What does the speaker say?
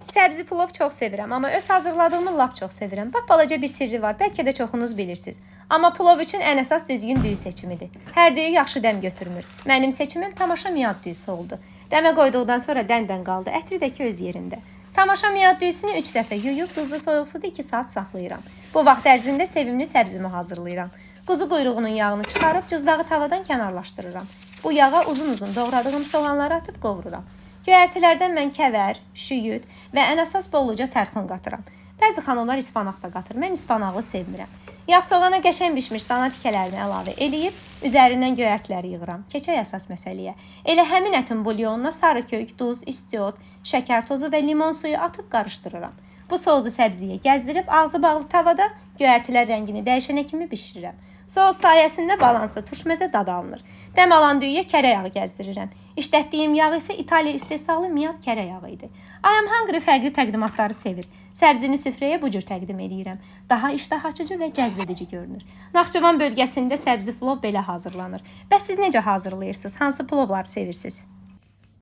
Səbzi plov çox sevirəm, amma öz hazırladığımı lap çox sevirəm. Bax, balaca bir sirri var, bəlkə də çoxunuz bilirsiniz. Amma plov üçün ən əsas düzgün düyü seçimidir. Hər düyü yaxşı dəm götürmür. Mənim seçimim tamaşa miyad düyüsü oldu. Dəmə qoyduqdan sonra dən qaldı, ətri də ki öz yerində. Tamaşa miyad düyüsünü 3 dəfə yuyub, duzlu soyuq suda 2 saat saxlayıram. Bu vaxt ərzində sevimli səbzimi hazırlayıram. Quzu quyruğunun yağını çıxarıb cızdağı tavadan kənarlaşdırıram. Bu yağa uzun-uzun doğradığım soğanları atıb qovururam. Göyərtilərdən mən kəvər, şüyüd və ən əsas bolluca tərxun qatıram. Bəzi xanımlar ispanaq da qatır. Mən ispanaqlı sevmirəm. Yağ soğana qəşəng bişmiş dana tikələrini əlavə eləyib, üzərindən göyərtiləri yığıram. Keçək əsas məsələyə. Elə həmin ətin bulyonuna sarı kök, duz, istiot, şəkər tozu və limon suyu atıb qarışdırıram. Bu soğuzu səbziyə gəzdirib ağzı bağlı tavada göyərtilər rəngini dəyişənə kimi bişirirəm. Soğuz sayəsində balanslı turşməzə dad alınır. Dəm alan düyüyə kərə yağı gəzdirirəm. İşlətdiyim yağ isə İtaliya istehsalı miyad kərə yağı idi. I am hungry fərqli təqdimatları sevir. Səbzini süfrəyə bu cür təqdim edirəm. Daha iştah açıcı və cəzbedici görünür. Naxçıvan bölgəsində səbzi plov belə hazırlanır. Bəs siz necə hazırlayırsınız? Hansı plovları sevirsiniz?